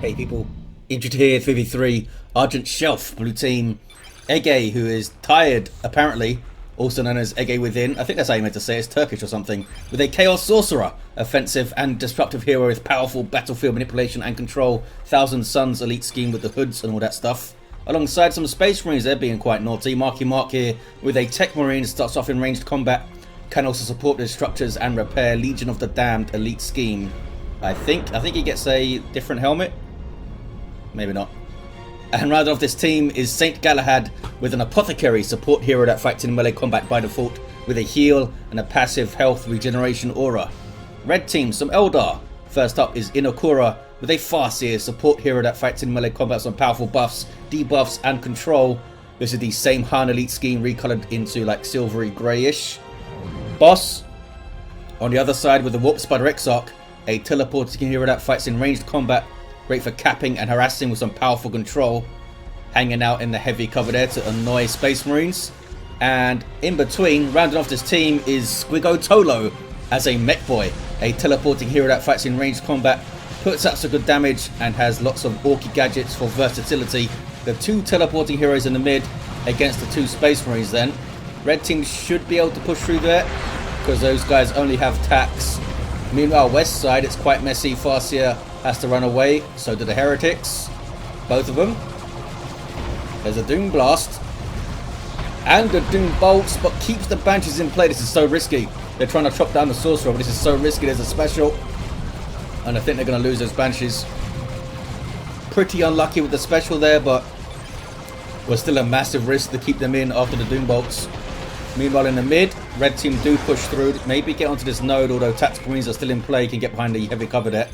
Hey people, injured here, 3v3, Argent Shelf, blue team, Ege, who is tired, apparently, also known as Ege Within, I think that's how you meant to say it, it's Turkish or something, with a Chaos Sorcerer, offensive and disruptive hero with powerful battlefield manipulation and control, Thousand Suns elite scheme with the hoods and all that stuff. Alongside some Space Marines, they're being quite naughty. Marky Mark here with a Techmarine, starts off in ranged combat, can also support the structures and repair Legion of the Damned elite scheme. I think he gets a different helmet. Maybe not. And rounding off this team is Saint Galahad with an Apothecary, support hero that fights in melee combat by default with a heal and a passive health regeneration aura. Red team, some Eldar. First up is Inekura with a Farseer, support hero that fights in melee combat, some powerful buffs, debuffs and control. This is the same Han elite scheme recolored into like silvery greyish. Boss on the other side with the Warp Spider Exarch, a teleporting hero that fights in ranged combat, great for capping and harassing with some powerful control, hanging out in the heavy cover there to annoy Space Marines. And in between, rounding off this team is Squiggottolo as a Mekboy, a teleporting hero that fights in ranged combat, puts out some good damage and has lots of orky gadgets for versatility. The two teleporting heroes in the mid against the two Space Marines then. Red team should be able to push through there because those guys only have tax. Meanwhile, west side, it's quite messy. Farseer has to run away, so do the heretics. Both of them. There's a Doom Blast. And the Doom Bolts, but keeps the Banshees in play. This is so risky. They're trying to chop down the Sorcerer, but this is so risky. There's a special. And I think they're going to lose those Banshees. Pretty unlucky with the special there, but was still a massive risk to keep them in after the Doom Bolts. Meanwhile, in the mid, red team do push through, maybe get onto this node, although Tactical Marines are still in play, can get behind the heavy cover there.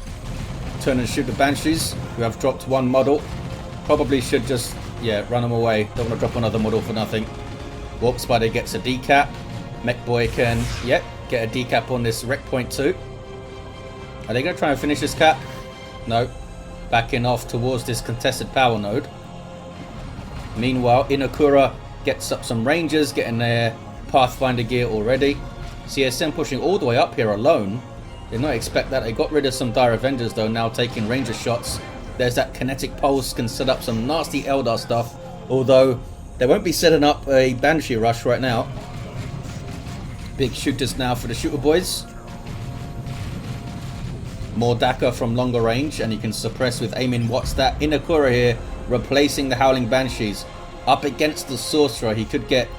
Turn and shoot the Banshees, who have dropped one model. Probably should just, run them away. Don't want to drop another model for nothing. Warp Spider gets a decap. Mekboy can, get a decap on this wreck point too. Are they going to try and finish this cap? No. Backing off towards this contested power node. Meanwhile, Inekura gets up some Rangers, getting their Pathfinder gear already. CSM pushing all the way up here alone. Did not expect that. They got rid of some Dire Avengers though, now taking Ranger shots. There's that Kinetic Pulse, can set up some nasty Eldar stuff. Although, they won't be setting up a Banshee rush right now. Big shooters now for the shooter boys. More Daka from longer range, and you can suppress with aiming. What's that? Inekura here, replacing the Howling Banshees. Up against the Sorcerer, he could get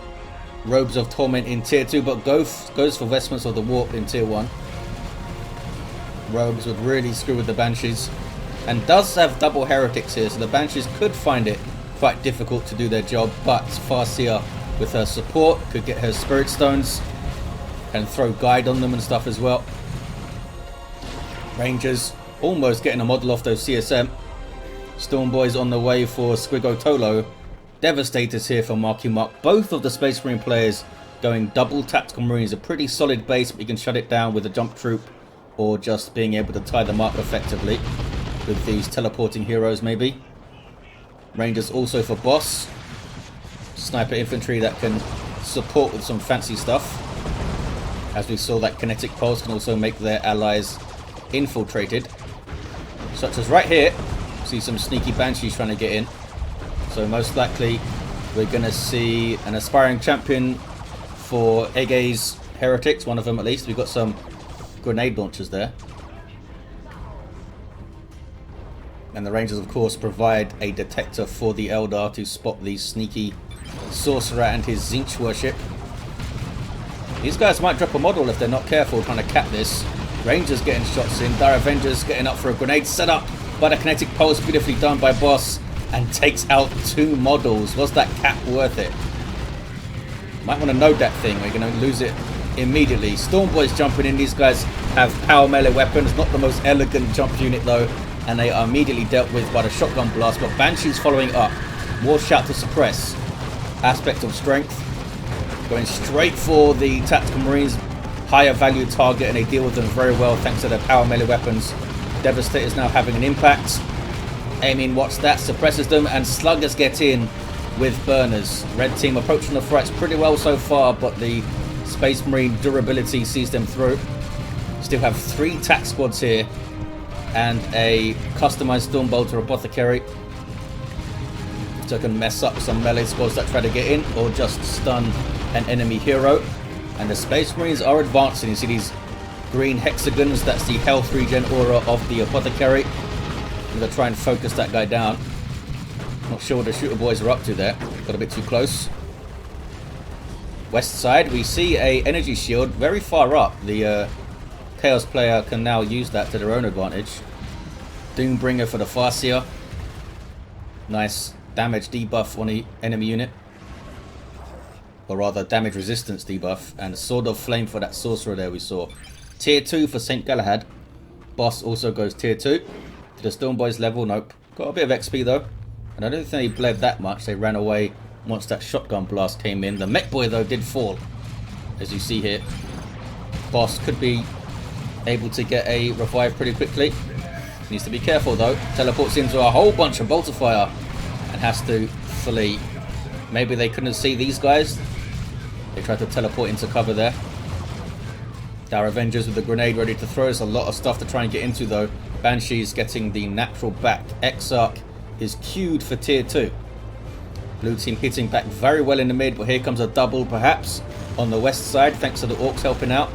Robes of Torment in tier 2, but goes for Vestments of the Warp in tier 1. Robes would really screw with the Banshees. And does have double Heretics here, so the Banshees could find it quite difficult to do their job, but Farseer with her support could get her Spirit Stones and throw Guide on them and stuff as well. Rangers almost getting a model off those CSM. Storm Boys on the way for Squiggottolo. Devastators here for Marky Mark. Both of the Space Marine players going double Tactical Marines. A pretty solid base, but you can shut it down with a jump troop or just being able to tie them up effectively with these teleporting heroes maybe. Rangers also for boss. Sniper infantry that can support with some fancy stuff. As we saw, that Kinetic Pulse can also make their allies infiltrated. Such as right here. See some sneaky Banshees trying to get in. So most likely we're going to see an aspiring champion for Ege's Heretics, one of them at least. We've got some grenade launchers there. And the Rangers of course provide a detector for the Eldar to spot the sneaky Sorcerer and his Tzeentch worship. These guys might drop a model if they're not careful trying to cap this. Rangers getting shots in, Dire Avengers getting up for a grenade set up by the Kinetic Pulse, beautifully done by Boss. And takes out two models. Was that cap worth it? Might want to note that thing. We're going to lose it immediately. Storm Boys jumping in. These guys have power melee weapons. Not the most elegant jump unit though. And they are immediately dealt with by the shotgun blast. But Banshees following up. War Shout to suppress. Aspect of strength. Going straight for the Tactical Marines. Higher value target. And they deal with them very well thanks to their power melee weapons. Devastator's now having an impact. Aiming, what's that? Suppresses them, and Sluggers get in with burners. Red team approaching the threats pretty well so far, but the Space Marine durability sees them through. Still have 3 tac squads here, and a customized Stormbolter Apothecary so I can mess up some melee squads that try to get in or just stun an enemy hero. And the Space Marines are advancing. You see these green hexagons, that's the health regen aura of the Apothecary. I'm going to try and focus that guy down. Not sure what the shooter boys are up to there. Got a bit too close. West side, we see a energy shield very far up. The Chaos player can now use that to their own advantage. Doombringer for the Farseer. Nice damage debuff on the enemy unit. Or rather, damage resistance debuff. And Sword of Flame for that Sorcerer there we saw. Tier 2 for St. Galahad. Boss also goes Tier 2. To the Storm Boys level, nope. Got a bit of XP though. And I don't think they bled that much. They ran away once that shotgun blast came in. The Mekboy though did fall, as you see here. Boss could be able to get a revive pretty quickly. Needs to be careful though. Teleports into a whole bunch of bolter fire and has to flee. Maybe they couldn't see these guys. They tried to teleport into cover there. Our Avengers with the grenade ready to throw. There's a lot of stuff to try and get into though. Banshee's getting the natural back. Exarch is queued for tier 2. Blue team hitting back very well in the mid, but here comes a double perhaps on the west side thanks to the Orks helping out.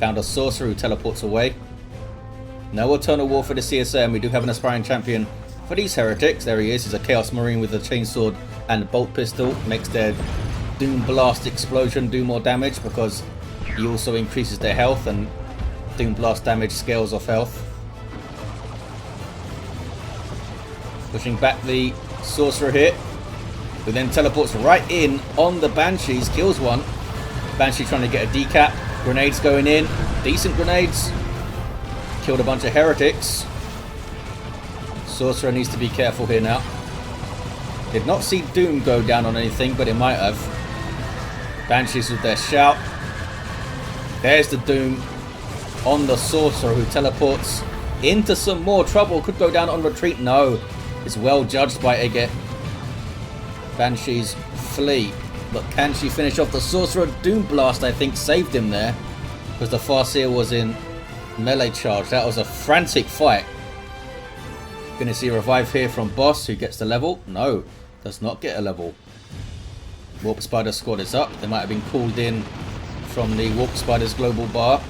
Found a Sorcerer who teleports away. No Eternal War for the CSM. We do have an aspiring champion for these heretics. There he is. He's a Chaos Marine with a chainsword and bolt pistol. Makes their Doom Blast explosion do more damage because he also increases their health, and Doom Blast damage scales off health. Pushing back the Sorcerer here, who then teleports right in on the Banshees, kills one. Banshee trying to get a decap. Grenades going in. Decent grenades. Killed a bunch of heretics. Sorcerer needs to be careful here now. Did not see Doom go down on anything, but it might have. Banshees with their shout. There's the Doom on the Sorcerer, who teleports into some more trouble. Could go down on retreat. No. It's well judged by Eggett. Banshees flee. But can she finish off the Sorcerer? Doom Blast, I think, saved him there. Because the Farseer was in melee charge. That was a frantic fight. Gonna see a revive here from Boss, who gets the level. No, does not get a level. Warp Spider squad is up. They might have been called in from the Warp Spiders global bar.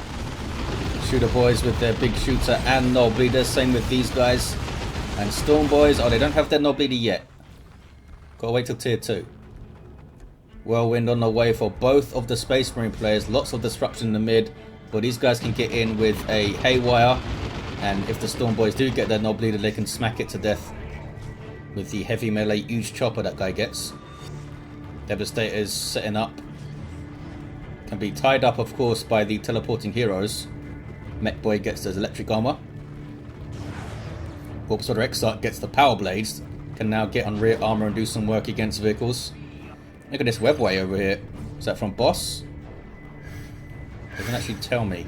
Shooter boys with their big shooter and Null Bleeder. Same with these guys. And Storm boys. Oh, they don't have their Null Bleeder yet. Gotta wait till tier 2. Whirlwind on the way for both of the Space Marine players. Lots of disruption in the mid. But these guys can get in with a Haywire. And if the Storm boys do get their Null Bleeder, they can smack it to death with the heavy melee huge chopper that guy gets. Devastator's setting up. Can be tied up, of course, by the teleporting heroes. Mekboy gets his electric armor. Warp Spider Exarch gets the power blades. Can now get on rear armor and do some work against vehicles. Look at this webway over here. Is that from Boss? Doesn't actually tell me.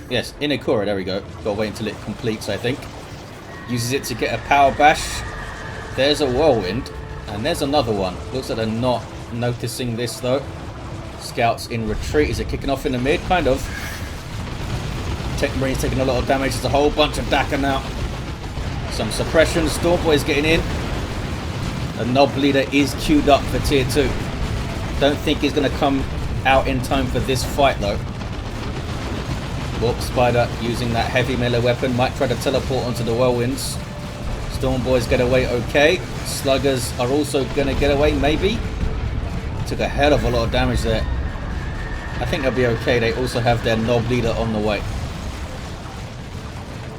Yes, Inekura, there we go. Gotta wait until it completes, I think. Uses it to get a power bash. There's a whirlwind. And there's another one. Looks like they're not noticing this though. Scouts in retreat. Is it kicking off in the mid? Kind of. Techmarine's taking a lot of damage. There's a whole bunch of Daka now. Some suppression. Stormboy's getting in. The Null Bleeder is queued up for tier 2. Don't think he's going to come out in time for this fight though. Warp Spider using that heavy melee weapon. Might try to teleport onto the whirlwinds. Stormboys get away okay. Sluggers are also going to get away, maybe. Took a hell of a lot of damage there. I think they'll be okay. They also have their Null Bleeder on the way.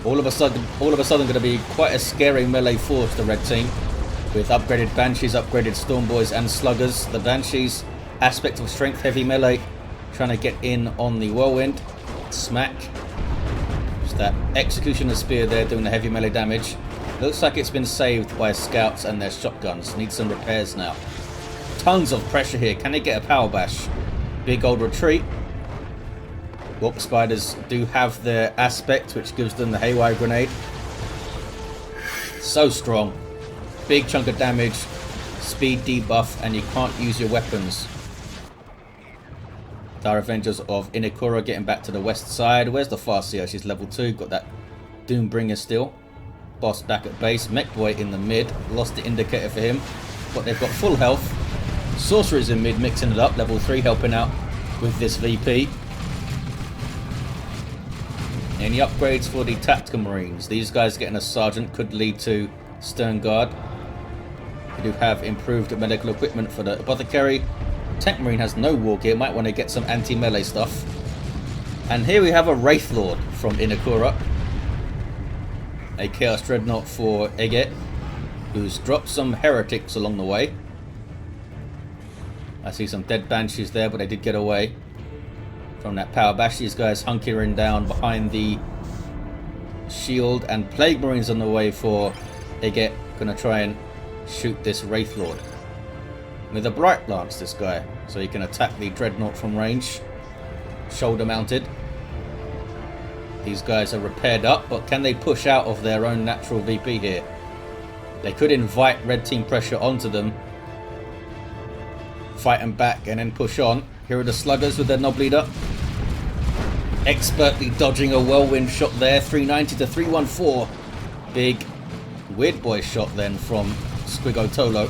All of a sudden going to be quite a scary melee force, the red team. With upgraded Banshees, upgraded Stormboys and Sluggers. The Banshees, aspect of strength, heavy melee. Trying to get in on the whirlwind. Smack. Just that Executioner Spear there doing the heavy melee damage. Looks like it's been saved by scouts and their shotguns. Need some repairs now. Tons of pressure here. Can they get a power bash? Big old retreat. Warp Spiders do have their aspect, which gives them the Haywire Grenade. So strong. Big chunk of damage. Speed debuff, and you can't use your weapons. Our Avengers of Inekura getting back to the west side. Where's the Farseer? She's level 2. Got that Doombringer still. Boss back at base. Mekboy in the mid. Lost the indicator for him. But they've got full health. Sorcerer's in mid, mixing it up. Level 3 helping out with this VP. Any upgrades for the Tactical Marines? These guys getting a Sergeant could lead to Stern Guard. We do have improved medical equipment for the Apothecary. Techmarine has no war gear. Might want to get some anti-melee stuff. And here we have a Wraith Lord from Inekura. A Chaos Dreadnought for Ege, who's dropped some heretics along the way. I see some dead banshees there, but they did get away from that power bash. These guys hunkering down behind the shield, and Plague Marines on the way for Ege. Gonna try and shoot this Wraith Lord with a Bright Lance, this guy, so he can attack the Dreadnought from range. Shoulder mounted. These guys are repaired up, but can they push out of their own natural VP here? They could invite red team pressure onto them, fight them back, and then push on. Here are the Sluggers with their Knob Leader. Expertly dodging a whirlwind shot there. 390 to 314. Big weird boy shot then from Squiggottolo.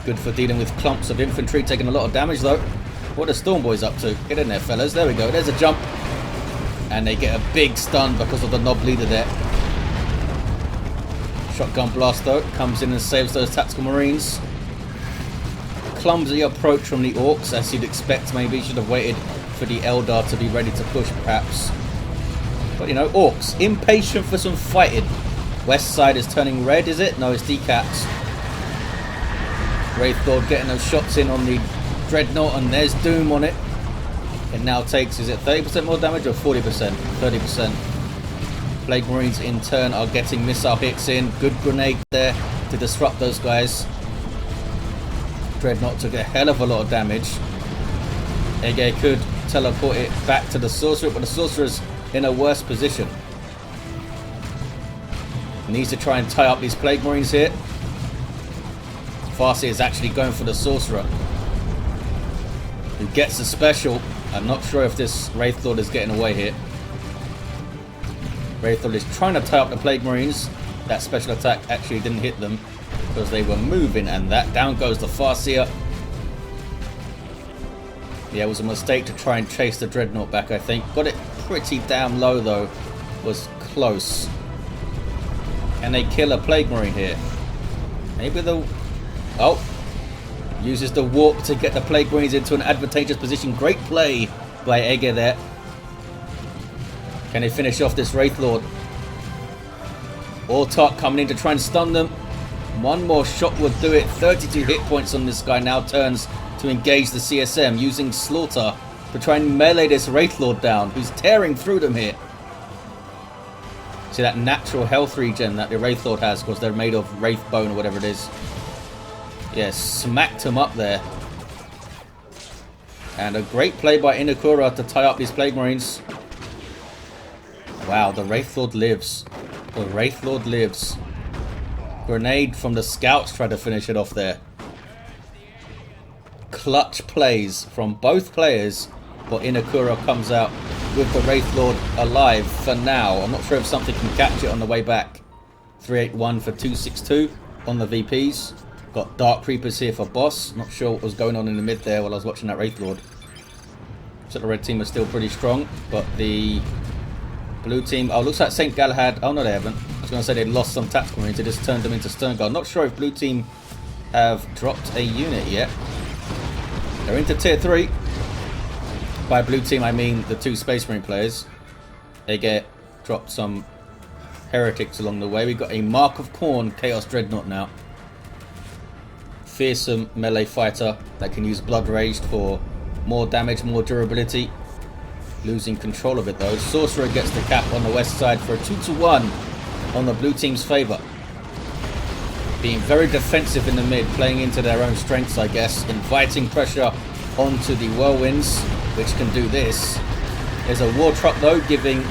Good for dealing with clumps of infantry, taking a lot of damage though. What are Storm Boys up to? Get in there, fellas. There we go. There's a jump. And they get a big stun because of the Knob Leader there. Shotgun blast though comes in and saves those Tactical Marines. Clumsy approach from the Orks, as you'd expect. Maybe should have waited for the Eldar to be ready to push perhaps. But you know, Orks impatient for some fighting. West side is turning red, is it? No, it's decaps. Wraith Lord getting those shots in on the Dreadnought, and there's Doom on it. It now takes, is it 30% more damage or 40%? 30%. Plague Marines in turn are getting missile hits in. Good grenade there to disrupt those guys. Dreadnought took a hell of a lot of damage. Ege could teleport it back to the Sorcerer, but the Sorcerer's in a worse position. Needs to try and tie up these Plague Marines here. Farseer is actually going for the Sorcerer, who gets a special. I'm not sure if this Wraith Lord is getting away here. Wraith Lord is trying to tie up the Plague Marines. That special attack actually didn't hit them because they were moving, and that down goes the Farseer. Yeah, it was a mistake to try and chase the Dreadnought back, I think. Got it pretty damn low though. Was close. Can they kill a Plague Marine here? Maybe the... Oh! Uses the warp to get the Plague Marines into an advantageous position. Great play by Ege there. Can they finish off this Wraith Lord? Autark coming in to try and stun them. One more shot would do it. 32 hit points on this guy. Now turns to engage the CSM, using Slaughter to try and melee this Wraith Lord down, who's tearing through them here. See that natural health regen that the Wraith Lord has, because they're made of Wraith Bone or whatever it is. Yeah, smacked him up there. And a great play by Inekura to tie up these Plague Marines. Wow, the Wraith Lord lives. The Wraith Lord lives. Grenade from the Scouts tried to finish it off there. Clutch plays from both players, but Inekura comes out with the Wraith Lord alive for now. I'm not sure if something can catch it on the way back. 381 for 262 on the VPs. Got Dark Creepers here for boss. Not sure what was going on in the mid there while I was watching that Wraith Lord. So the red team is still pretty strong, but the blue team... Oh, looks like St. Galahad... Oh, no, they haven't. I was going to say they lost some Tactical Marines. They just turned them into Stern Guard. Not sure if blue team have dropped a unit yet. They're into tier 3. By blue team, I mean the 2 Space Marine players. They dropped some heretics along the way. We've got a Mark of Khorne Chaos Dreadnought now. Fearsome melee fighter that can use Blood Raged for more damage, more durability. Losing control of it though. Sorcerer gets the cap on the west side for a 2-1 on the blue team's favour. Being very defensive in the mid, playing into their own strengths, I guess. Inviting pressure onto the Whirlwinds, which can do this. There's a war truck though, giving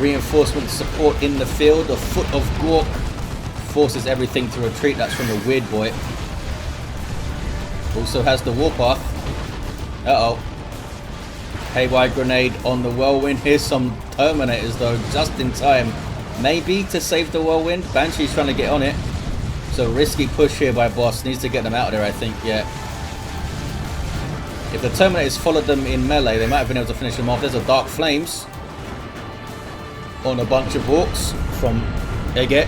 reinforcement support in the field. A foot of Gork forces everything to retreat. That's from the Weird Boy. Also has the Warpath. Uh-oh. Haywire grenade on the Whirlwind. Here's some Terminators though, just in time. maybe to save the Whirlwind. Banshee's trying to get on it. So risky push here by Boss. Needs to get them out of there, I think. Yeah. If the Terminators followed them in melee, they might have been able to finish them off. There's a Dark Flames on a bunch of Orks from Ege,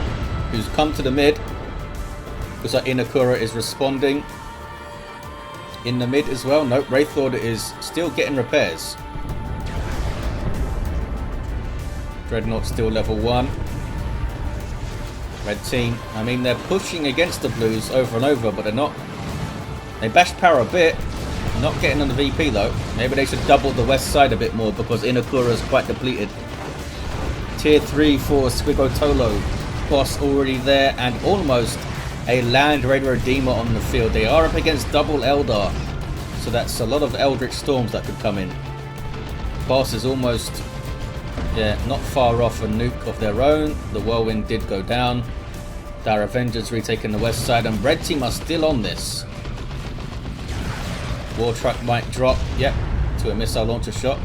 who's come to the mid. Looks like Inekura is responding in the mid as well. Nope, Wraithlord is still getting repairs. Dreadnought still level 1. Red team, I mean, they're pushing against the Blues over and over, but they're not. They bash power a bit. Not getting on the VP though. Maybe they should double the west side a bit more because Inekura is quite depleted. Tier 3 for Squiggottolo. Boss already there and almost a Land Raider Redeemer on the field. They are up against double Eldar. So that's a lot of Eldritch Storms that could come in. Boss is almost, yeah, not far off a nuke of their own. The Whirlwind did go down. Dire Avengers retaking the west side and Red team are still on this. War Truck might drop, yep, to a missile launcher shot.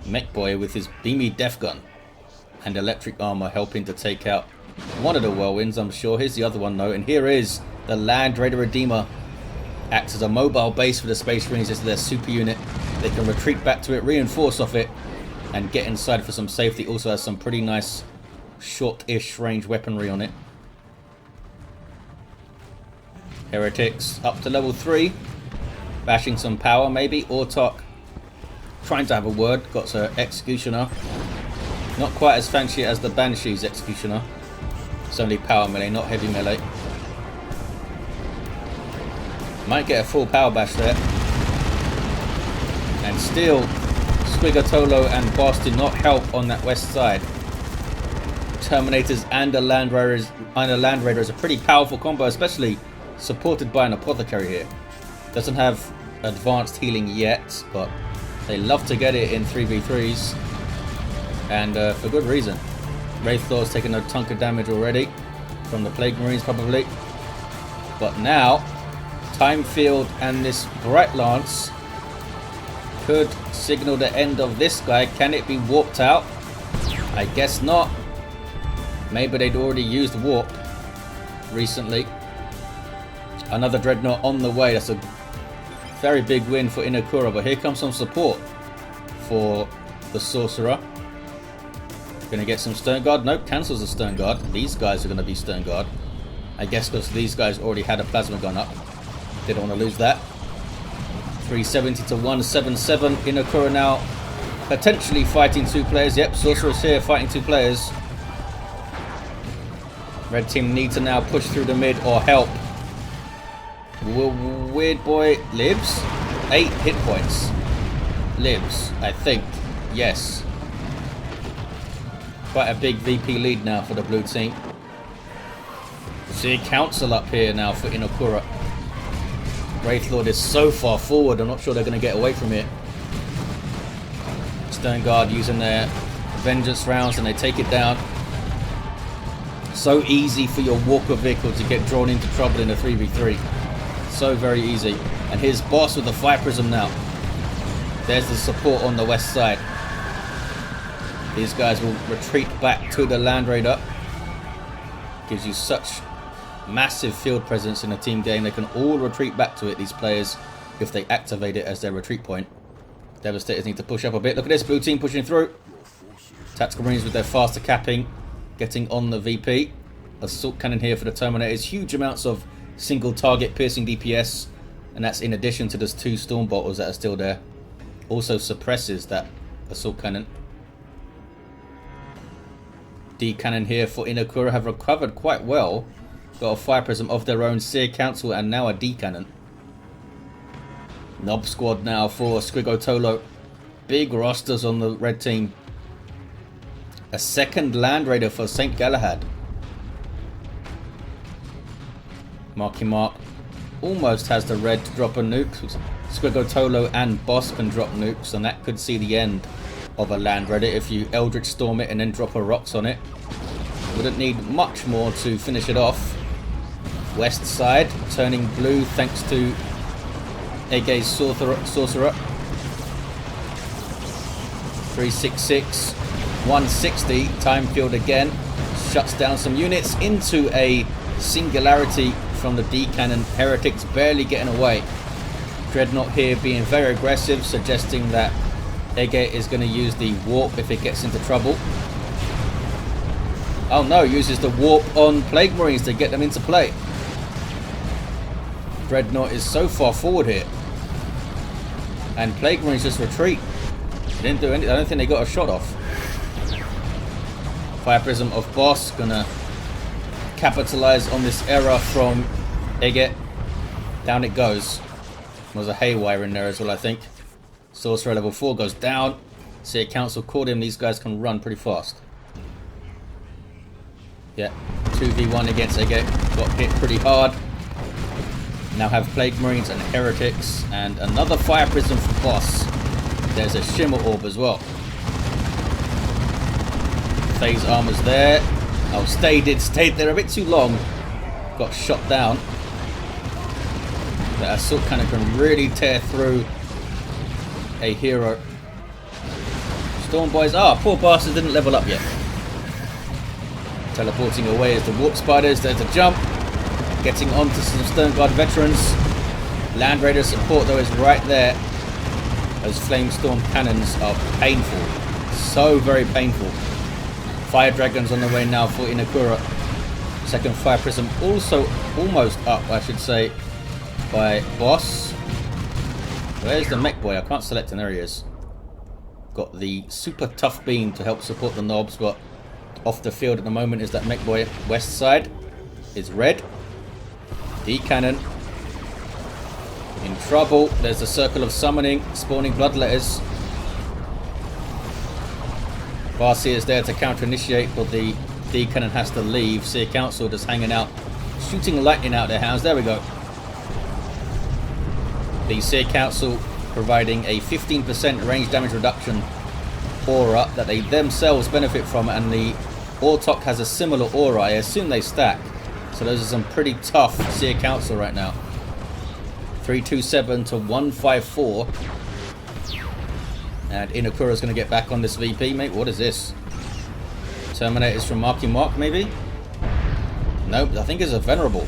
Mekboy with his beamy death gun and electric armor helping to take out one of the Whirlwinds, I'm sure. Here's the other one though, and here is the Land Raider Redeemer. Acts as a mobile base for the Space Marines. This is their super unit. They can retreat back to it, reinforce off it, and get inside for some safety. Also has some pretty nice short-ish range weaponry on it. Heretics up to level 3. Bashing some power maybe. Autark trying to have a word. Got her Executioner. Not quite as fancy as the Banshee's Executioner. It's only power melee, not heavy melee. Might get a full power bash there. And still, Squiggottolo and Boss did not help on that west side. Terminators and a Land Raider is a pretty powerful combo, especially supported by an Apothecary here. Doesn't have advanced healing yet, but they love to get it in 3v3s. And for good reason. Wraithlord's taken a chunk of damage already from the Plague Marines probably. But now, Time Field and this Bright Lance could signal the end of this guy. Can it be warped out? I guess not. Maybe they'd already used warp recently. Another Dreadnought on the way. That's a very big win for Inekura. But here comes some support for the Sorcerer. Going to get some Stern Guard. Nope, cancels the Stern Guard. These guys are going to be Stern Guard. I guess because these guys already had a Plasma Gun up. Didn't want to lose that. 370 to 177. Inekura now potentially fighting 2 players. Yep, Sorcerer's here fighting 2 players. Red team need to now push through the mid or help. Weird Boy lives. 8 hit points. Lives, I think. Yes. Quite a big VP lead now for the blue team. See a council up here now for Inekura. Wraithlord is so far forward, I'm not sure they're going to get away from it. Stern Guard using their vengeance rounds and they take it down. So easy for your Walker vehicle to get drawn into trouble in a 3v3. So very easy. And here's Boss with the Fire Prism now. There's the support on the west side. These guys will retreat back to the Land Raider. Gives you such massive field presence in a team game. They can all retreat back to it, these players, if they activate it as their retreat point. Devastators need to push up a bit. Look at this blue team pushing through. Tactical Marines with their faster capping, getting on the VP. Assault Cannon here for the Terminators. Huge amounts of single target piercing DPS. And that's in addition to those 2 Storm Bolters that are still there. Also suppresses that Assault Cannon. D Cannon here for Inekura have recovered quite well. Got a Fire Prism of their own, Seer Council, and now a D Cannon. Knob Squad now for Squiggottolo. Big rosters on the red team. A second Land Raider for St. Galahad. Marky Mark almost has the red to drop a nuke. Squiggottolo and Boss can drop nukes, and that could see the end of a Land Raider if you Eldritch Storm it and then drop a Rocks on it. Wouldn't need much more to finish it off. West side turning blue thanks to Ege's Sorcerer. 366. 160. Time field again. Shuts down some units into a singularity from the D-cannon. Heretics barely getting away. Dreadnought here being very aggressive, suggesting that Ege is going to use the warp if it gets into trouble. Oh no, uses the warp on Plague Marines to get them into play. Dreadnought is so far forward here. And Plague Marines just retreat. Didn't do anything. I don't think they got a shot off. Fire Prism of Boss gonna capitalize on this error from Ege. Down it goes. There's a Haywire in there as well, I think. Sorcerer level 4 goes down. See a Council caught him. These guys can run pretty fast. Yeah, 2v1 against Ege. Got hit pretty hard. Now have Plague Marines and Heretics. And another Fire Prism for Boss. There's a Shimmer Orb as well. Phase Armor's there. Oh, stayed there a bit too long. Got shot down. That Assault Cannon can really tear through a hero. Storm Boys. Ah, poor bastard didn't level up yet. Teleporting away as the Warp Spiders. There's a jump. Getting onto some Stern Guard veterans. Land Raider support though is right there. Those Flame Storm cannons are painful. So very painful. Fire Dragons on the way now for Inekura. Second Fire Prism also almost up, I should say, by Boss. Where's the Mekboy? I can't select him. There he is. Got the super tough beam to help support the knobs, but off the field at the moment is that Mekboy. West side is red. D-cannon in trouble. There's a circle of summoning, spawning bloodletters. Farseer is there to counter-initiate, but the D-cannon has to leave. Seer Council just hanging out, shooting lightning out their hands. There we go. The Seer Council providing a 15% range damage reduction aura that they themselves benefit from, and the Ortok has a similar aura. I assume they stack. So those are some pretty tough Seer Council right now. 327 to 154. And Inekura's going to get back on this VP, mate. What is this? Terminators from Marky Mark, maybe? Nope, I think it's a Venerable.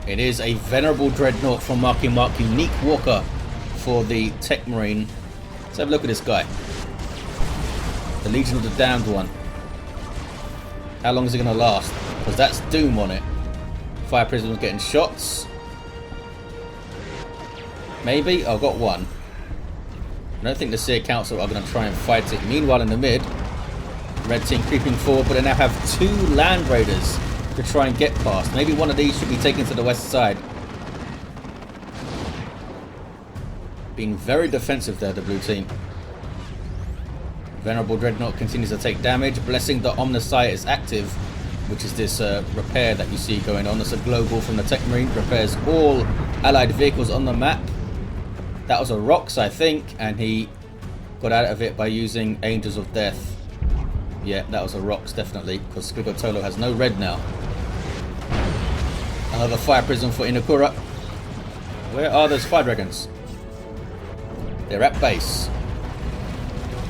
It is a Venerable Dreadnought from Marky Mark. Unique Walker for the Techmarine. Let's have a look at this guy. The Legion of the Damned one. How long is it going to last? Because that's Doom on it. Fire Prism's getting shots. Maybe? I've got one. I don't think the Seer Council are going to try and fight it. Meanwhile, in the mid, Red Team creeping forward, but they now have 2 Land Raiders to try and get past. Maybe one of these should be taken to the west side. Being very defensive there, the blue team. Venerable Dreadnought continues to take damage. Blessing the Omniscience is active, which is this repair that you see going on. That's a global from the Techmarine. Repairs all allied vehicles on the map. That was a Rocks, I think, and he got out of it by using Angels of Death. Yeah, that was a Rocks, definitely, because Squiggottolo has no red now. Another Fire Prism for Inekura. Where are those Fire Dragons? They're at base.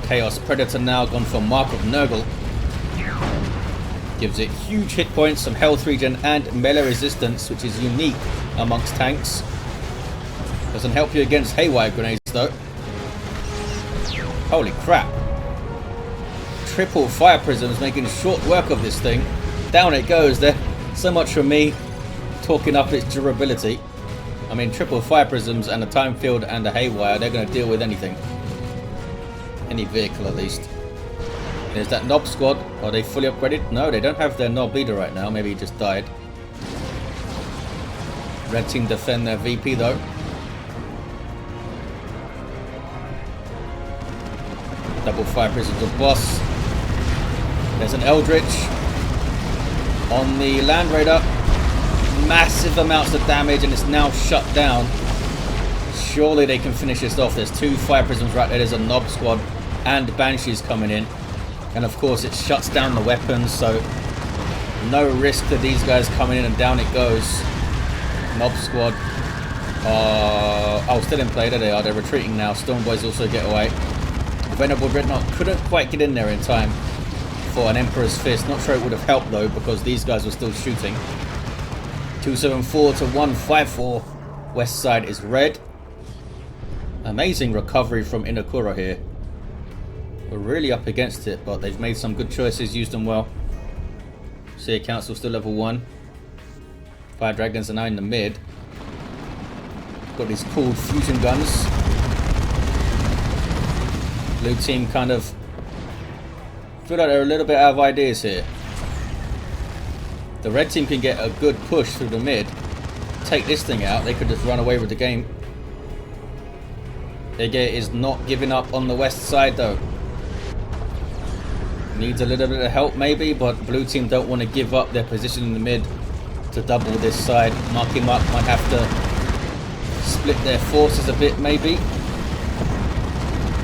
Chaos Predator now gone for Mark of Nurgle. Gives it huge hit points, some health regen and melee resistance, which is unique amongst tanks. Doesn't help you against Haywire grenades though. Holy crap. Triple Fire Prisms making short work of this thing. Down it goes there. So much for me talking up its durability. I mean, triple Fire Prisms and a Time Field and a Haywire, they're going to deal with anything. Any vehicle at least. There's that Knob Squad. Are they fully upgraded? No, they don't have their Knob leader right now. Maybe he just died. Red Team defend their VP though. Double Fire Prisms of Boss. There's an Eldritch on the Land Raider. Massive amounts of damage, and it's now shut down. Surely they can finish this off. There's 2 Fire Prisms right there. There's a Knob Squad and Banshees coming in. And of course it shuts down the weapons, so no risk to these guys coming in, and down it goes. Knob Squad. Oh, still in play. There they are. They're retreating now. Storm Boys also get away. The Venerable Dreadnought couldn't quite get in there in time for an Emperor's Fist. Not sure it would have helped though, because these guys were still shooting. 274 to 154. West side is red. Amazing recovery from Inekura here. We're really up against it, but they've made some good choices, used them well. Seer Council still level 1. Fire Dragons are now in the mid. Got these cool fusion guns. Blue team kind of feel like they're a little bit out of ideas here. The red team can get a good push through the mid. Take this thing out, they could just run away with the game. Ege is not giving up on the west side though. Needs a little bit of help maybe, but blue team don't want to give up their position in the mid to double this side. Marky might have to split their forces a bit maybe.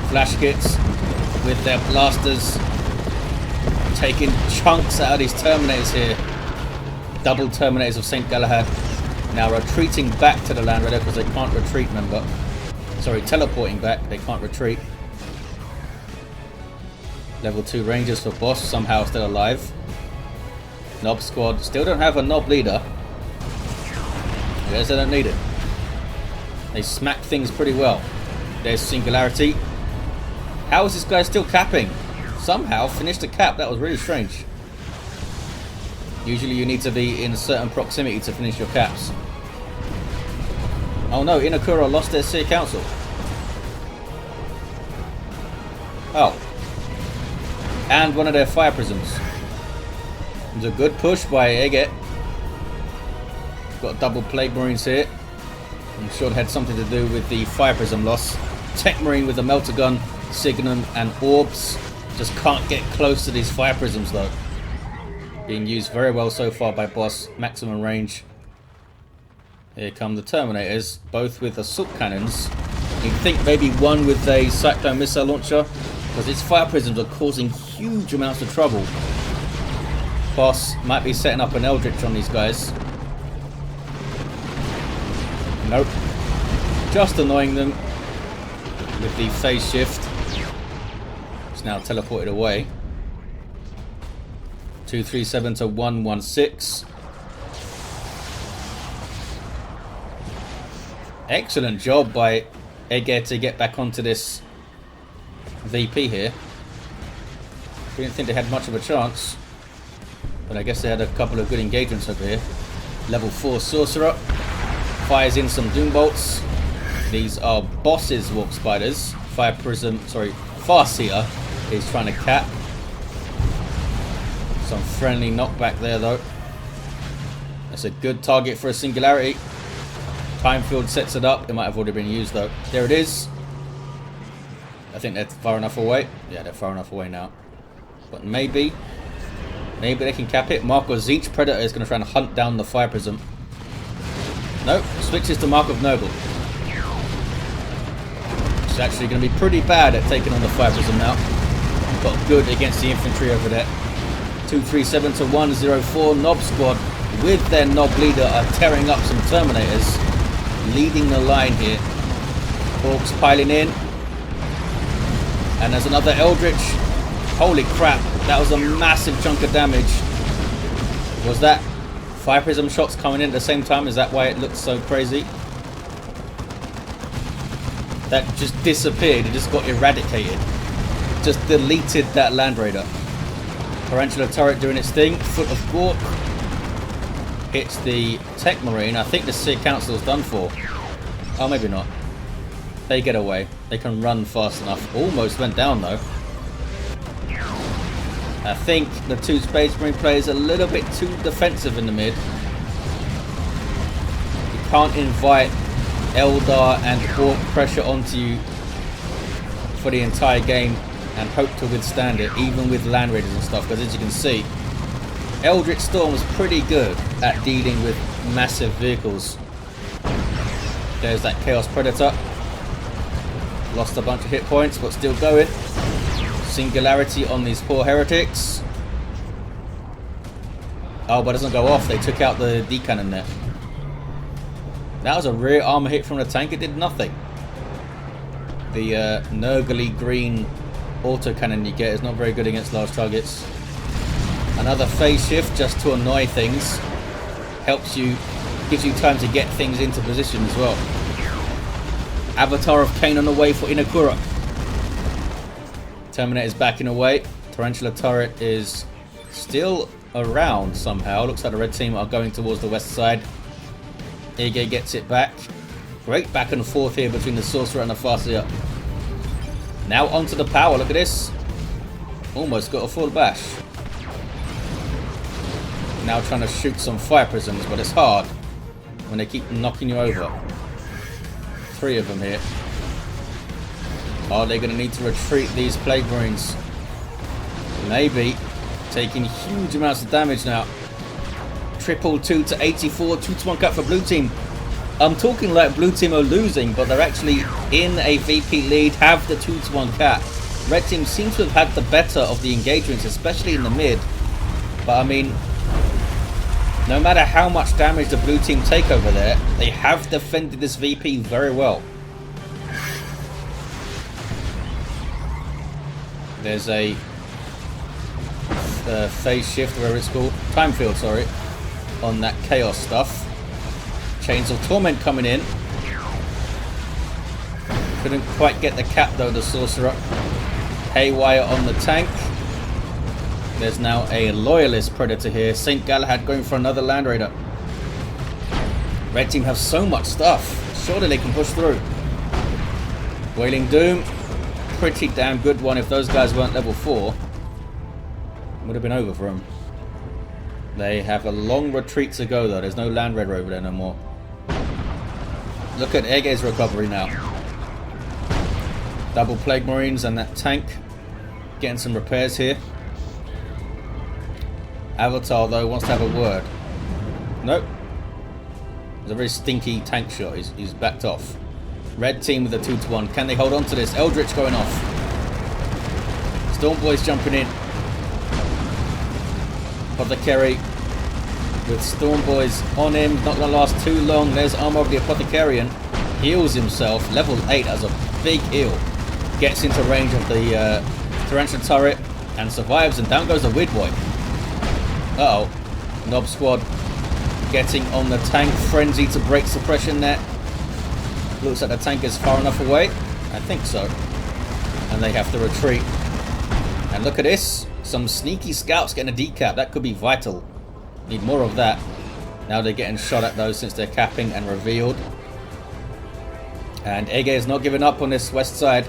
Flash kits with their blasters taking chunks out of these Terminators here. Double Terminators of St. Galahad. Now retreating back to the Land Raider because they can't retreat, remember. Sorry, teleporting back, they can't retreat. Level 2 Rangers for boss, somehow still alive. Nob squad, still don't have a Nob leader. I guess they don't need it. They smack things pretty well. There's Singularity. How is this guy still capping? Somehow finished a cap, that was really strange. Usually you need to be in a certain proximity to finish your caps. Oh no, Inekura lost their Seer Council. Oh. And one of their Fire Prisms. It was a good push by Ege. Got double Plague Marines here. I'm sure it had something to do with the Fire Prism loss. Techmarine with the Melter Gun, Signum and Orbs. Just can't get close to these Fire Prisms though. Being used very well so far by boss. Maximum range. Here come the Terminators, both with assault cannons. You'd think maybe one with a Cyclone missile launcher, because its Fire Prisms are causing huge amounts of trouble. Boss might be setting up an Eldritch on these guys. Nope. Just annoying them with the phase shift. It's now teleported away. 237 to 116. Excellent job by Ege to get back onto this VP here. Didn't think they had much of a chance, but I guess they had a couple of good engagements over here. Level 4 Sorcerer fires in some Doom Bolts. These are Boss's Warp Spiders. Farseer is trying to cap. Some friendly knockback there though. That's a good target for a Singularity. Time Field sets it up. It might have already been used though. There it is. I think they're far enough away. Yeah, they're far enough away now. But maybe they can cap it. Mark of Zeech Predator is going to try and hunt down the Fire Prism. Nope. Switches to Mark of Noble. It's actually going to be pretty bad at taking on the Fire Prism now. Got good against the infantry over there. 237 to 104. Nob squad with their Nob leader are tearing up some Terminators. Leading the line here. Orks piling in. And there's another Eldritch. Holy crap. That was a massive chunk of damage. Was that Fire Prism shots coming in at the same time? Is that why it looked so crazy? That just disappeared. It just got eradicated. Just deleted that Land Raider. Tarantula turret doing its thing. Foot of Gork. Hits the Techmarine. I think the Seer Council is done for. Oh, maybe not. They get away. They can run fast enough. Almost went down though. I think the 2 Space Marine players a little bit too defensive in the mid. You can't invite Eldar and Orc pressure onto you for the entire game and hope to withstand it, even with Land Raiders and stuff, because as you can see, Eldritch Storm was pretty good at dealing with massive vehicles. There's that Chaos Predator. Lost a bunch of hit points, but still going. Singularity on these poor heretics. Oh, but it doesn't go off. They took out the D-cannon there. That was a rear armor hit from the tank. It did nothing. The Nurgly green autocannon you get is not very good against large targets. Another phase shift just to annoy things. Helps you, gives you time to get things into position as well. Avatar of Cain on the way for Inekura. Terminator's backing away. Tarantula turret is still around somehow. Looks like the red team are going towards the west side. Ege gets it back. Great back and forth here between the Sorcerer and the Farseer. Now onto the power. Look at this. Almost got a full bash. Now trying to shoot some fire prisms, but it's hard when they keep knocking you over. 3 of them here. Are they going to need to retreat these Plague Marines? Maybe. Taking huge amounts of damage now. Triple 2 to 84. 2-1 cut for blue team. I'm talking like blue team are losing, but they're actually in a VP lead, have the 2-1 cap. Red team seems to have had the better of the engagements, especially in the mid. But I mean, no matter how much damage the blue team take over there, they have defended this VP very well. There's a phase shift, whatever it's called, time field, sorry, on that chaos stuff. Chains of Torment coming in. Couldn't quite get the cap though, the Sorcerer. Haywire on the tank. There's now a Loyalist Predator here. St. Galahad going for another Land Raider. Red team have so much stuff. Surely they can push through. Wailing Doom. Pretty damn good one. If those guys weren't level 4, would have been over for them. They have a long retreat to go though. There's no Land Raider over there no more. Look at Ege's recovery now. Double Plague Marines and that tank. Getting some repairs here. Avatar though wants to have a word. Nope. It's a very stinky tank shot. He's backed off. Red team with a 2-1. Can they hold on to this? Eldritch going off. Storm Boys jumping in. Apothecary with Storm Boys on him. Not going to last too long. There's armor of the Apothecarian. Heals himself. Level 8 as a big heal. Gets into range of the Tarantula turret and survives. And down goes the Mekboy. Uh-oh. Nob squad getting on the tank. Frenzy to break suppression net. Looks like the tank is far enough away. I think so. And they have to retreat. And look at this. Some sneaky scouts getting a decap. That could be vital. Need more of that. Now they're getting shot at though since they're capping and revealed. And Ege is not giving up on this west side.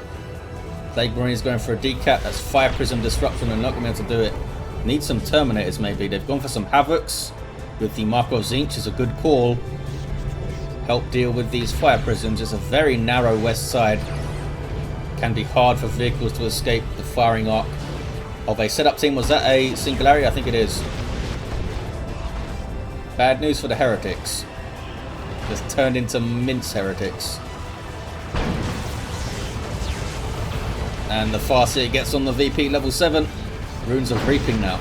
Plague Marine is going for a decap. That's Fire Prism Disruption and not going to be able to do it. Need some Terminators maybe. They've gone for some Havocs with the Mark of Zinch is a good call. Help deal with these Fire Prisms. It's a very narrow west side. Can be hard for vehicles to escape the firing arc of a setup team. Was that a Singularity? I think it is. Bad news for the Heretics. Just turned into mince Heretics. And the Farseer gets on the VP level 7. Runes of Reaping now.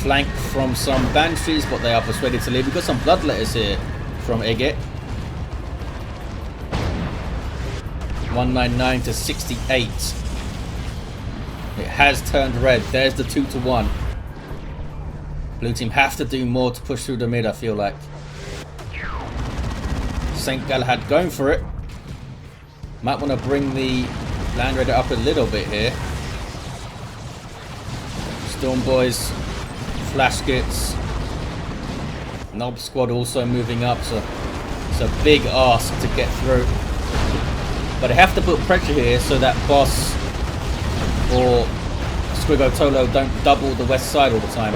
Flank from some Banshees, but they are persuaded to leave. We've got some Bloodletters here from Ege. 199 to 68. It has turned red. There's the 2-1. Blue team have to do more to push through the mid, I feel like. St. Galahad going for it. Might want to bring the Land Raider up a little bit here. Storm Boys, Flash Kits. Nob Squad also moving up, so it's a big ask to get through. But they have to put pressure here so that Boss or Squiggottolo don't double the west side all the time.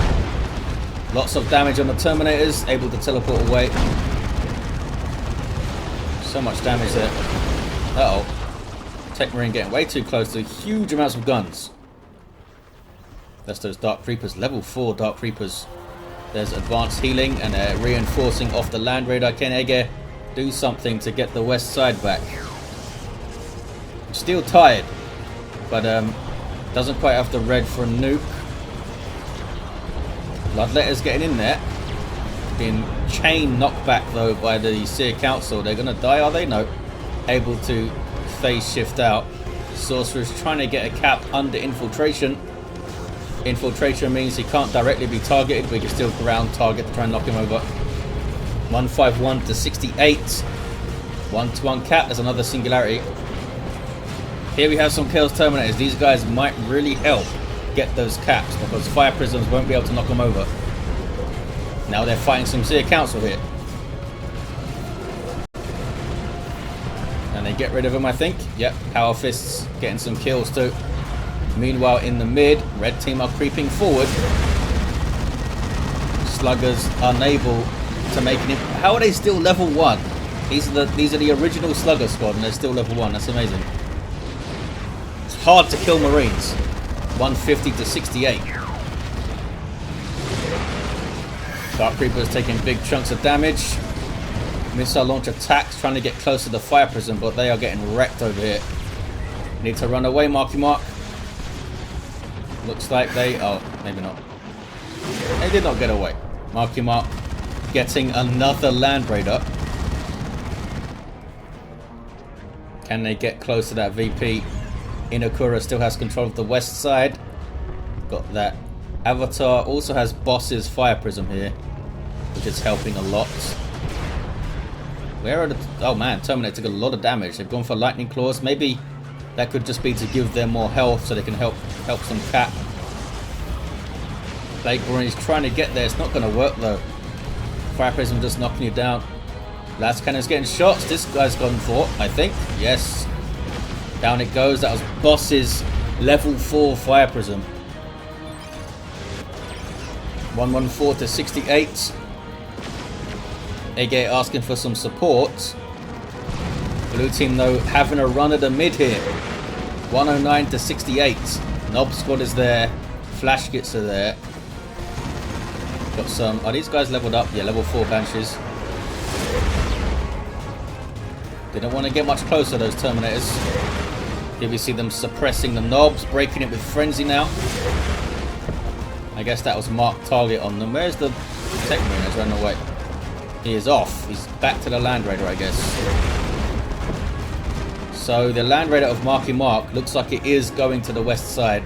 Lots of damage on the Terminators, able to teleport away. So much damage there. Uh-oh. Techmarine getting way too close to huge amounts of guns. That's those Dark Creepers. Level 4 Dark Creepers. There's advanced healing and reinforcing off the Land Raider. Can Ege do something to get the west side back? Still tired, but doesn't quite have the red for a nuke. Bloodletter's getting in there. Being chain knocked back though by the Seer Council. They're going to die, are they? No. Able to phase shift out. Sorcerer is trying to get a cap under infiltration. Infiltration means he can't directly be targeted, but he can still ground target to try and knock him over. 151 to 68. 1-to-1 cap. There's another singularity. Here we have some Chaos Terminators. These guys might really help get those caps because Fire Prisms won't be able to knock them over. Now they're fighting some Seer Council here. And they get rid of them, I think. Yep, Power Fists getting some kills too. Meanwhile, in the mid, red team are creeping forward. Sluggers unable to make an impact. How are they still level 1? These are the original Slugger squad and they're still level 1. That's amazing. It's hard to kill Marines. 150 to 68. Dark Reapers taking big chunks of damage. Missile launch attacks, trying to get close to the Fire Prism, but they are getting wrecked over here. Need to run away, Marky Mark. Looks like they... oh, maybe not. They did not get away. Marky Mark getting another Land Raider. Can they get close to that VP? Inekura still has control of the west side. Got that. Avatar also has Boss's Fire Prism here, which is helping a lot. Where are the... oh man, Terminator took a lot of damage. They've gone for Lightning Claws. Maybe that could just be to give them more health so they can help some cap. Plagueborn is trying to get there. It's not going to work though. Fire Prism just knocking you down. Last Cannon's getting shots. This guy's gone for, I think. Yes. Down it goes. That was Boss's level 4 Fire Prism. 114 to 68. Ege asking for some support. Blue team though having a run at the mid here. 109 to 68. Knob squad is there. Flash Gits are there. Got some... are these guys leveled up? Yeah, level 4 Banshees. Didn't want to get much closer, those Terminators. Here we see them suppressing the knobs, breaking it with Frenzy now. I guess that was marked target on them. Where's the Techmarine? Has run away. He is off. He's back to the Land Raider, I guess. So the Land Raider of Marky Mark looks like it is going to the west side.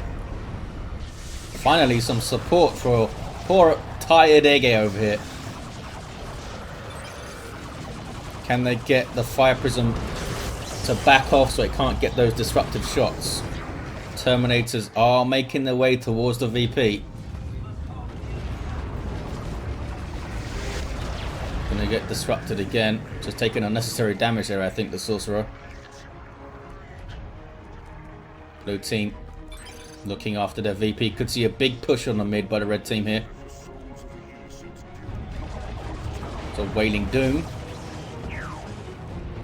Finally, some support for poor tired Ege over here. Can they get the Fire Prism to back off so it can't get those disruptive shots? Terminators are making their way towards the VP. Gonna get disrupted again. Just taking unnecessary damage there, I think, the Sorcerer. Blue team looking after their VP. Could see a big push on the mid by the red team here. So Wailing Doom.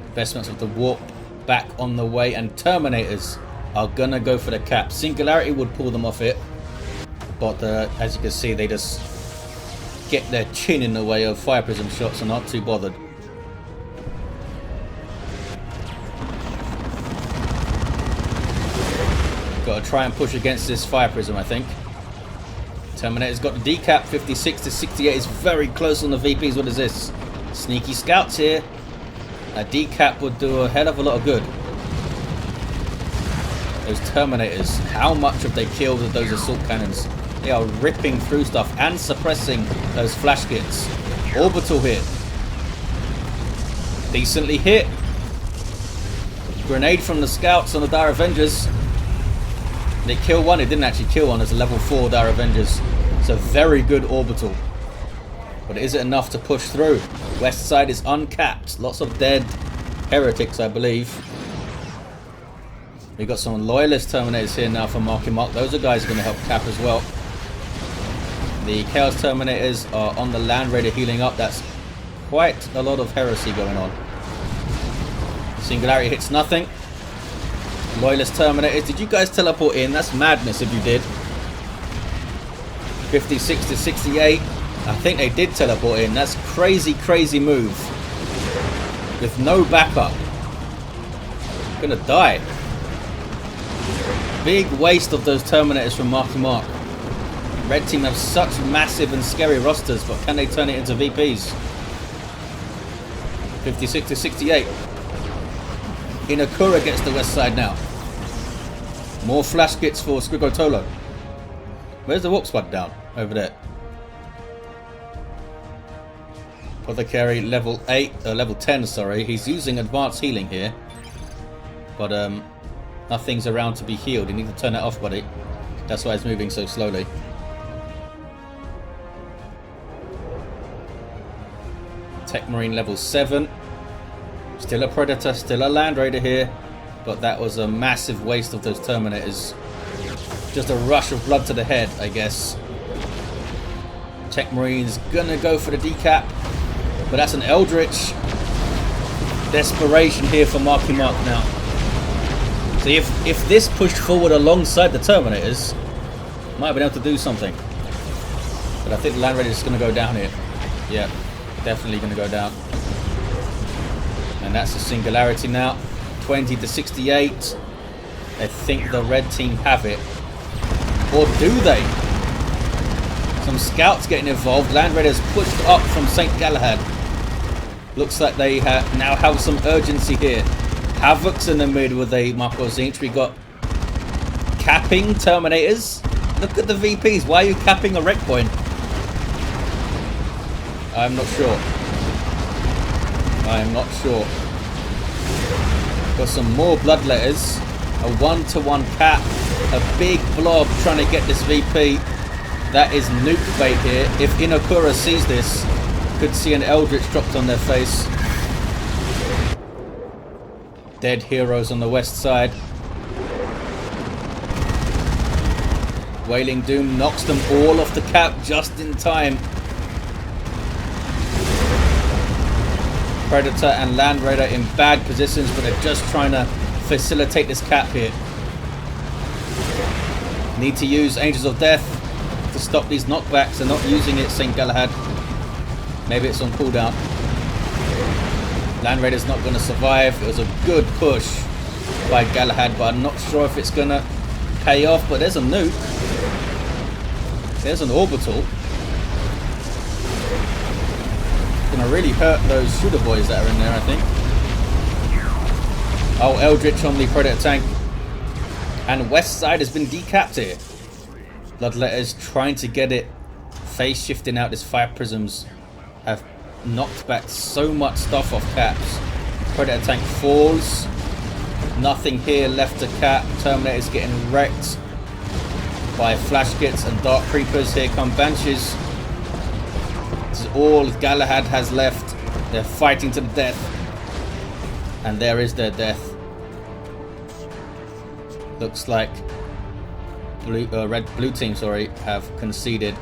Investments of the Warp back on the way, and Terminators are gonna go for the cap. Singularity would pull them off it, but as you can see, they just get their chin in the way of Fire Prism shots and not too bothered. Got to try and push against this Fire Prism, I think. Terminator's got the decap. 56 to 68 is very close on the VPs. What is this? Sneaky scouts here. A decap would do a hell of a lot of good. Those Terminators, how much have they killed with those assault cannons? They are ripping through stuff and suppressing those flash kits. Orbital hit. Decently hit. Grenade from the scouts on the Dire Avengers. They kill one. It didn't actually kill one. It's a level 4 Dire Avengers. It's a very good orbital. But is it enough to push through? West side is uncapped. Lots of dead heretics, I believe. We've got some loyalist Terminators here now for Marky Mark. Those are guys going to help cap as well. The Chaos Terminators are on the Land Raider healing up. That's quite a lot of heresy going on. Singularity hits nothing. Loyalist Terminators. Did you guys teleport in? That's madness if you did. 56 to 68. I think they did teleport in. That's crazy, crazy move. With no backup. Gonna die. Big waste of those Terminators from Marky Mark. Red team have such massive and scary rosters, but can they turn it into VPs? 56 to 68. Inekura gets the west side now. More flash kits for Squiggottolo. Where's the warp squad down? Over there. Apothecary level 10, sorry. He's using advanced healing here. But nothing's around to be healed. You need to turn that off, buddy. That's why it's moving so slowly. Techmarine level 7. Still a Predator, still a Land Raider here. But that was a massive waste of those Terminators. Just a rush of blood to the head, I guess. Techmarine's gonna go for the decap. But that's an Eldritch. Desperation here for Marky Mark now. So if this pushed forward alongside the Terminators, might have been able to do something. But I think the Land Raider is going to go down here. Yeah, definitely going to go down. And that's a singularity now. 20 to 68. I think the red team have it. Or do they? Some scouts getting involved. Land Raiders pushed up from St. Galahad. Looks like they now have some urgency here. Havoc's in the mid with a Marco Zinch. We got capping Terminators. Look at the VPs. Why are you capping a wreck point? I'm not sure. I'm not sure. Got some more bloodletters. A 1-to-1 cap. A big blob trying to get this VP. That is nuke bait here. If Inekura sees this, could see an Eldritch dropped on their face. Dead heroes on the west side. Wailing Doom knocks them all off the cap just in time. Predator and Land Raider in bad positions, but they're just trying to facilitate this cap here. Need to use Angels of Death to stop these knockbacks. They're not using it, St. Galahad. Maybe it's on cooldown. Land Raider's not going to survive. It was a good push by Galahad, but I'm not sure if it's going to pay off. But there's a nuke. There's an orbital. Going to really hurt those shooter boys that are in there, I think. Oh, Eldritch on the Predator tank. And west side has been decapped here. Bloodletters trying to get it. Phase shifting out. This 5 prisms have knocked back so much stuff off caps. Predator tank falls. Nothing here left to cap. Terminator's getting wrecked by flash kits and dark creepers. Here come Banshees. This is all Galahad has left. They're fighting to the death. And there is their death. Looks like blue team, sorry, have conceded.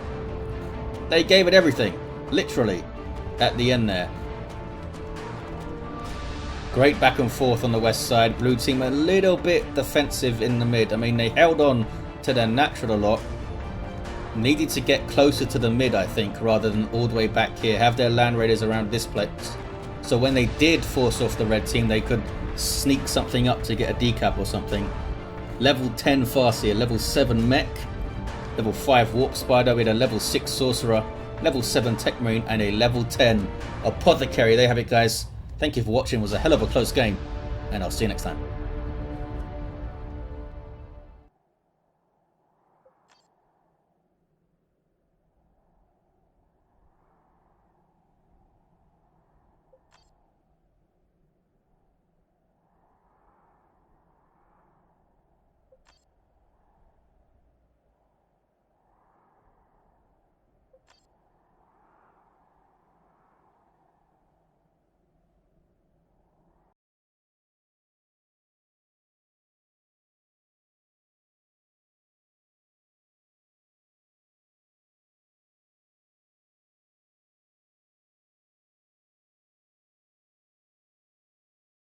They gave it everything, literally, at the end there. Great back and forth on the west side. Blue team a little bit defensive in the mid. I mean, they held on to their natural a lot. Needed to get closer to the mid, I think, rather than all the way back here. Have their Land Raiders around this place. So when they did force off the red team, they could sneak something up to get a decap or something. Level 10 Farseer, level 7 Mech, level 5 Warp Spider with a level 6 Sorcerer, level 7 Techmarine, and a level 10 Apothecary. There you have it, guys. Thank you for watching. It was a hell of a close game, and I'll see you next time.